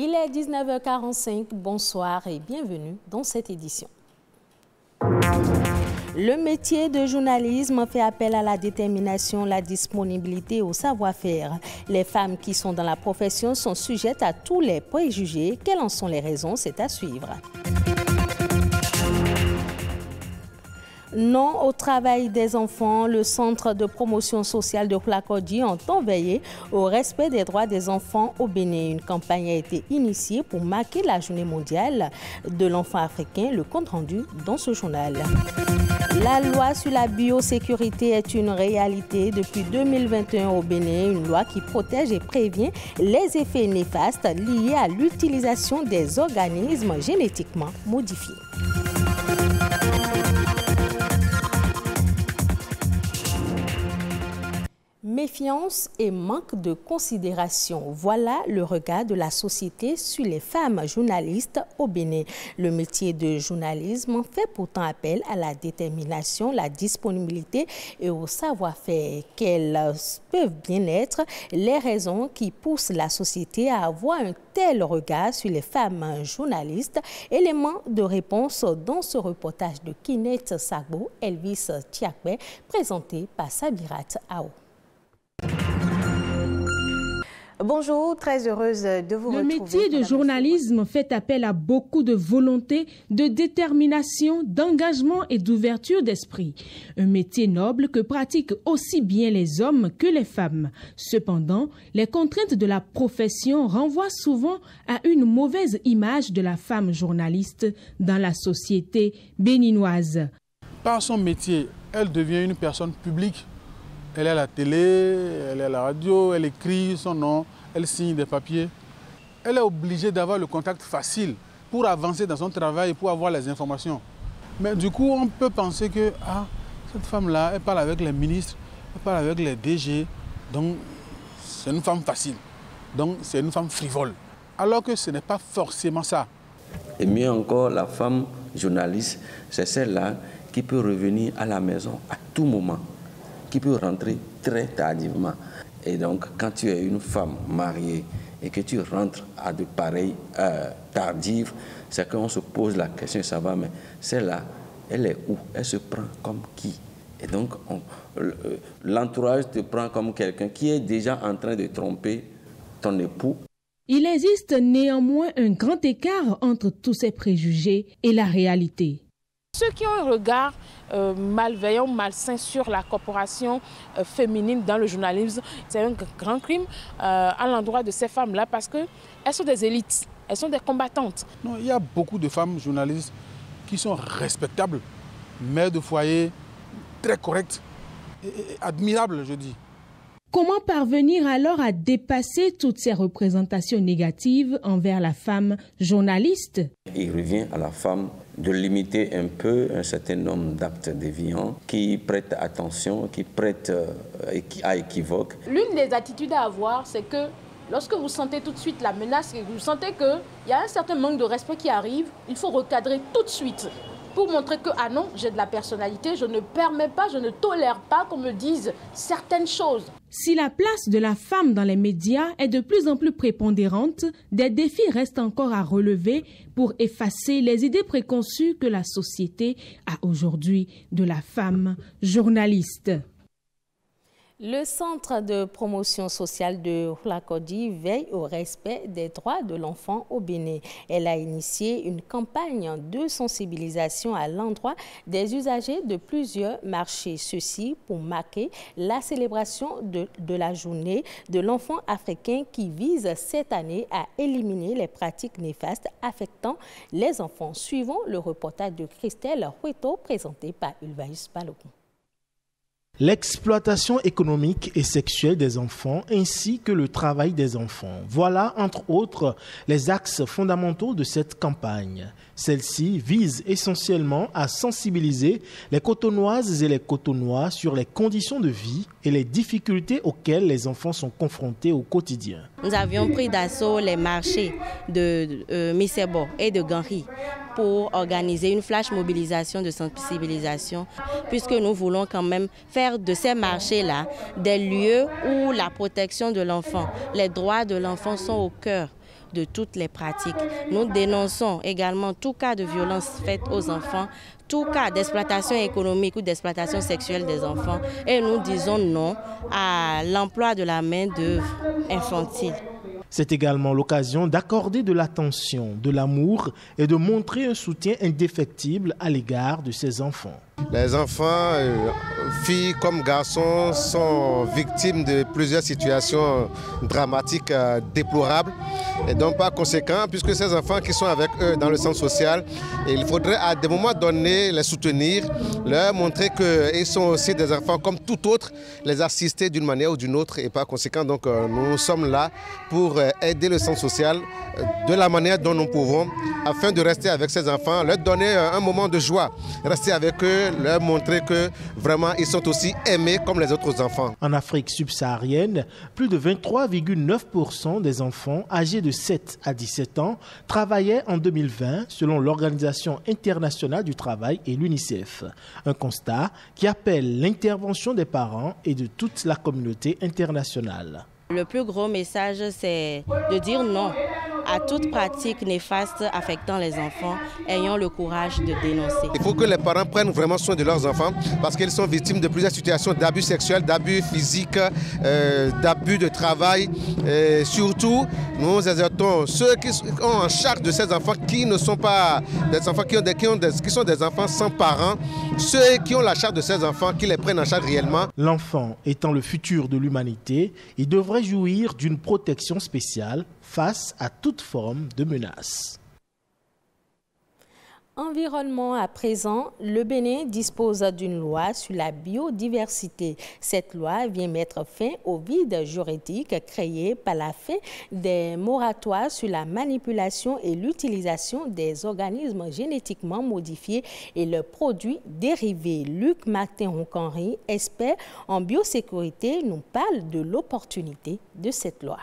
Il est 19h45, bonsoir et bienvenue dans cette édition. Le métier de journalisme fait appel à la détermination, la disponibilité et au savoir-faire. Les femmes qui sont dans la profession sont sujettes à tous les préjugés. Quelles en sont les raisons? C'est à suivre. Non au travail des enfants, le Centre de promotion sociale de Hlakodi entend veiller au respect des droits des enfants au Bénin. Une campagne a été initiée pour marquer la journée mondiale de l'enfant africain, le compte rendu dans ce journal. La loi sur la biosécurité est une réalité depuis 2021 au Bénin, une loi qui protège et prévient les effets néfastes liés à l'utilisation des organismes génétiquement modifiés. Méfiance et manque de considération. Voilà le regard de la société sur les femmes journalistes au Bénin. Le métier de journalisme fait pourtant appel à la détermination, la disponibilité et au savoir-faire. Quelles peuvent bien être les raisons qui poussent la société à avoir un tel regard sur les femmes journalistes? Élément de réponse dans ce reportage de Kinet Sagbo, Elvis Tiakbe, présenté par Sabirat Ao. Bonjour, très heureuse de vous retrouver. Le métier de journalisme fait appel à beaucoup de volonté, de détermination, d'engagement et d'ouverture d'esprit. Un métier noble que pratiquent aussi bien les hommes que les femmes. Cependant, les contraintes de la profession renvoient souvent à une mauvaise image de la femme journaliste dans la société béninoise. Par son métier, elle devient une personne publique. Elle est à la télé, elle est à la radio, elle écrit son nom, elle signe des papiers. Elle est obligée d'avoir le contact facile pour avancer dans son travail et pour avoir les informations. Mais du coup, on peut penser que cette femme-là, elle parle avec les ministres, elle parle avec les DG, donc c'est une femme facile, donc c'est une femme frivole. Alors que ce n'est pas forcément ça. Et mieux encore, la femme journaliste, c'est celle-là qui peut revenir à la maison à tout moment, qui peut rentrer très tardivement. Et donc, quand tu es une femme mariée et que tu rentres à de pareilles tardives, c'est qu'on se pose la question, ça va, mais celle-là, elle est où? Elle se prend comme qui? Et donc, l'entourage te prend comme quelqu'un qui est déjà en train de tromper ton époux. Il existe néanmoins un grand écart entre tous ces préjugés et la réalité. Ceux qui ont un regard malveillant, malsain sur la corporation féminine dans le journalisme, c'est un grand crime à l'endroit de ces femmes-là parce qu'elles sont des élites, elles sont des combattantes. Non, il y a beaucoup de femmes journalistes qui sont respectables, mères de foyer, très correctes et admirables, je dis. Comment parvenir alors à dépasser toutes ces représentations négatives envers la femme journaliste? Il revient à la femme de limiter un peu un certain nombre d'actes déviants qui prêtent attention, qui prêtent à équivoque. L'une des attitudes à avoir, c'est que lorsque vous sentez tout de suite la menace, et vous sentez qu'il y a un certain manque de respect qui arrive, il faut recadrer tout de suite pour montrer que, ah non, j'ai de la personnalité, je ne permets pas, je ne tolère pas qu'on me dise certaines choses. Si la place de la femme dans les médias est de plus en plus prépondérante, des défis restent encore à relever pour effacer les idées préconçues que la société a aujourd'hui de la femme journaliste. Le Centre de promotion sociale de Hlakodi veille au respect des droits de l'enfant au Bénin. Elle a initié une campagne de sensibilisation à l'endroit des usagers de plusieurs marchés. Ceci pour marquer la célébration de la journée de l'enfant africain qui vise cette année à éliminer les pratiques néfastes affectant les enfants. Suivons le reportage de Christelle Hueto présenté par Ulvaïs Balogun. L'exploitation économique et sexuelle des enfants ainsi que le travail des enfants. Voilà, entre autres, les axes fondamentaux de cette campagne. Celle-ci vise essentiellement à sensibiliser les Cotonoises et les Cotonois sur les conditions de vie et les difficultés auxquelles les enfants sont confrontés au quotidien. Nous avions pris d'assaut les marchés de Missebo et de Ganri pour organiser une flash mobilisation de sensibilisation, puisque nous voulons quand même faire de ces marchés-là des lieux où la protection de l'enfant, les droits de l'enfant sont au cœur. de toutes les pratiques. Nous dénonçons également tout cas de violence faite aux enfants, tout cas d'exploitation économique ou d'exploitation sexuelle des enfants, et nous disons non à l'emploi de la main-d'œuvre infantile. C'est également l'occasion d'accorder de l'attention, de l'amour et de montrer un soutien indéfectible à l'égard de ces enfants. Les enfants, filles comme garçons, sont victimes de plusieurs situations dramatiques, déplorables. Et donc par conséquent, puisque ces enfants qui sont avec eux dans le centre social, il faudrait à des moments donnés les soutenir, leur montrer qu'ils sont aussi des enfants comme tout autre, les assister d'une manière ou d'une autre. Et par conséquent, donc, nous sommes là pour aider le centre social de la manière dont nous pouvons, afin de rester avec ces enfants, leur donner un moment de joie, rester avec eux, leur montrer que vraiment ils sont aussi aimés comme les autres enfants. En Afrique subsaharienne, plus de 23,9% des enfants âgés de 7 à 17 ans travaillaient en 2020 selon l'Organisation internationale du travail et l'UNICEF. Un constat qui appelle l'intervention des parents et de toute la communauté internationale. Le plus gros message, c'est de dire non à toute pratique néfaste affectant les enfants, ayant le courage de dénoncer. Il faut que les parents prennent vraiment soin de leurs enfants parce qu'ils sont victimes de plusieurs situations d'abus sexuels, d'abus physiques, d'abus de travail. Et surtout, nous exhortons ceux qui ont en charge de ces enfants qui ne sont pas des enfants, qui sont des enfants sans parents, ceux qui ont la charge de ces enfants, qui les prennent en charge réellement. L'enfant étant le futur de l'humanité, il devrait jouir d'une protection spéciale face à toute forme de menace. Environnement à présent, le Bénin dispose d'une loi sur la biodiversité. Cette loi vient mettre fin au vide juridique créé par la fin des moratoires sur la manipulation et l'utilisation des organismes génétiquement modifiés et leurs produits dérivés. Luc Martin-Roncanry, expert en biosécurité, nous parle de l'opportunité de cette loi.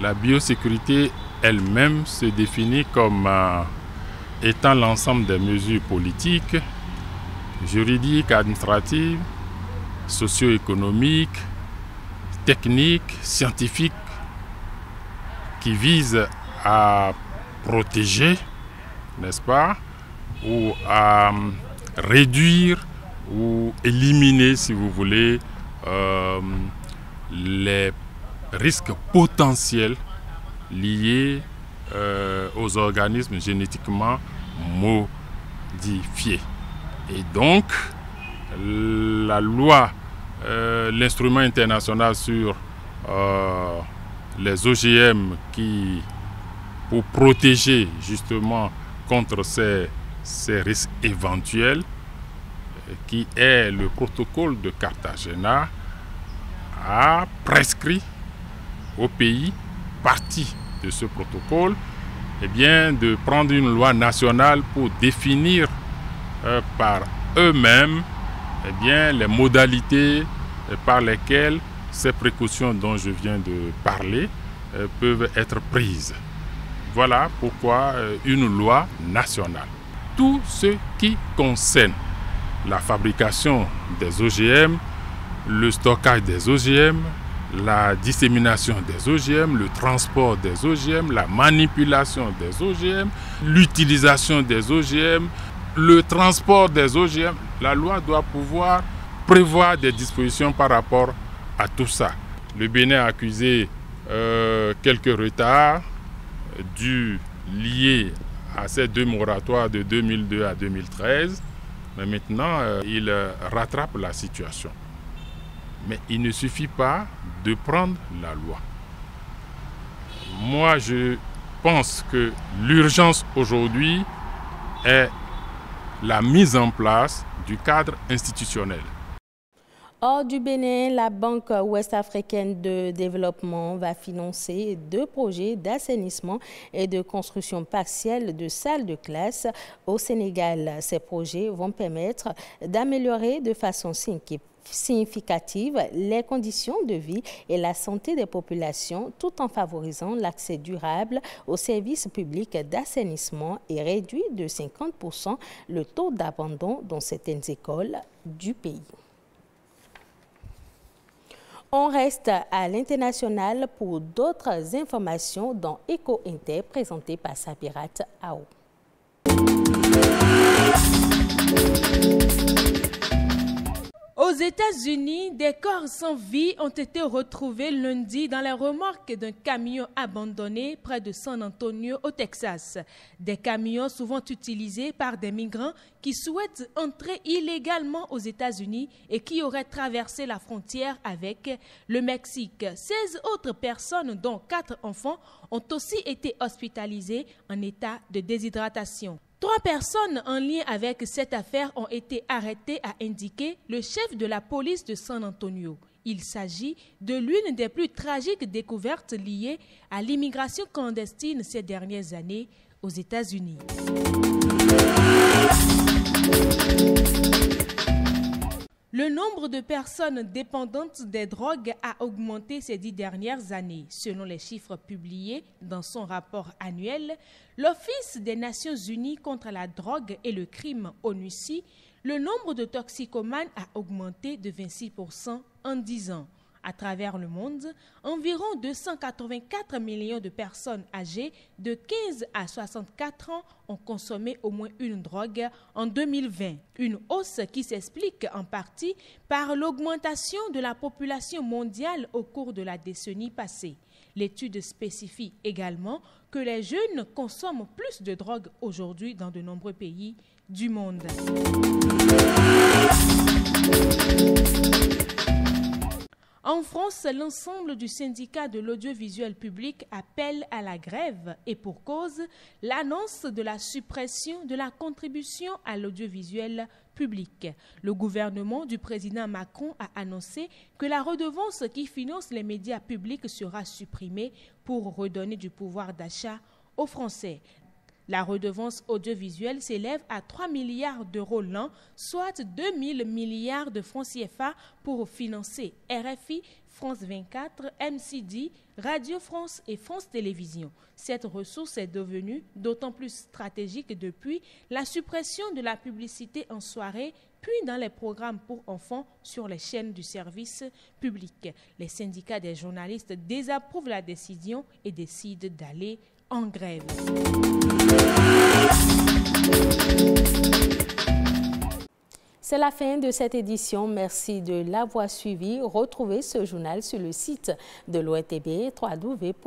La biosécurité elle-même se définit comme étant l'ensemble des mesures politiques, juridiques, administratives, socio-économiques, techniques, scientifiques qui visent à protéger, n'est-ce pas, ou à réduire ou éliminer, si vous voulez, les risques potentiels liés aux organismes génétiquement modifiés. Et donc, la loi, l'instrument international sur les OGM pour protéger justement contre ces risques éventuels, qui est le protocole de Cartagena, a prescrit aux pays parties de ce protocole de prendre une loi nationale pour définir par eux-mêmes les modalités par lesquelles ces précautions dont je viens de parler peuvent être prises. Voilà pourquoi une loi nationale. Tout ce qui concerne la fabrication des OGM, le stockage des OGM, la dissémination des OGM, le transport des OGM, la manipulation des OGM, l'utilisation des OGM, le transport des OGM. La loi doit pouvoir prévoir des dispositions par rapport à tout ça. Le Bénin a accusé quelques retards liés à ces deux moratoires de 2002 à 2013, mais maintenant il rattrape la situation. Mais il ne suffit pas de prendre la loi. Moi, je pense que l'urgence aujourd'hui est la mise en place du cadre institutionnel. Hors du Bénin, la Banque ouest-africaine de développement va financer 2 projets d'assainissement et de construction partielle de salles de classe au Sénégal. Ces projets vont permettre d'améliorer de façon significative les conditions de vie et la santé des populations tout en favorisant l'accès durable aux services publics d'assainissement et réduire de 50% le taux d'abandon dans certaines écoles du pays. On reste à l'international pour d'autres informations dans Eco Inter présenté par Sabirat Ao. Aux États-Unis, des corps sans vie ont été retrouvés lundi dans les remorques d'un camion abandonné près de San Antonio au Texas. Des camions souvent utilisés par des migrants qui souhaitent entrer illégalement aux États-Unis et qui auraient traversé la frontière avec le Mexique. 16 autres personnes, dont 4 enfants, ont aussi été hospitalisées en état de déshydratation. 3 personnes en lien avec cette affaire ont été arrêtées, a indiqué le chef de la police de San Antonio. Il s'agit de l'une des plus tragiques découvertes liées à l'immigration clandestine ces dernières années aux États-Unis. Le nombre de personnes dépendantes des drogues a augmenté ces 10 dernières années. Selon les chiffres publiés dans son rapport annuel, l'Office des Nations Unies contre la drogue et le crime ONUCI, le nombre de toxicomanes a augmenté de 26% en 10 ans. À travers le monde, environ 284 millions de personnes âgées de 15 à 64 ans ont consommé au moins une drogue en 2020. Une hausse qui s'explique en partie par l'augmentation de la population mondiale au cours de la décennie passée. L'étude spécifie également que les jeunes consomment plus de drogue aujourd'hui dans de nombreux pays du monde. En France, l'ensemble du syndicat de l'audiovisuel public appelle à la grève et pour cause, l'annonce de la suppression de la contribution à l'audiovisuel public. Le gouvernement du président Macron a annoncé que la redevance qui finance les médias publics sera supprimée pour redonner du pouvoir d'achat aux Français. La redevance audiovisuelle s'élève à 3 milliards d'euros l'an, soit 2000 milliards de francs CFA pour financer RFI, France 24, MCD, Radio France et France Télévisions. Cette ressource est devenue d'autant plus stratégique depuis la suppression de la publicité en soirée, puis dans les programmes pour enfants sur les chaînes du service public. Les syndicats des journalistes désapprouvent la décision et décident d'aller en grève. C'est la fin de cette édition. Merci de l'avoir suivi. Retrouvez ce journal sur le site de l'ORTB, www.ortb.bj.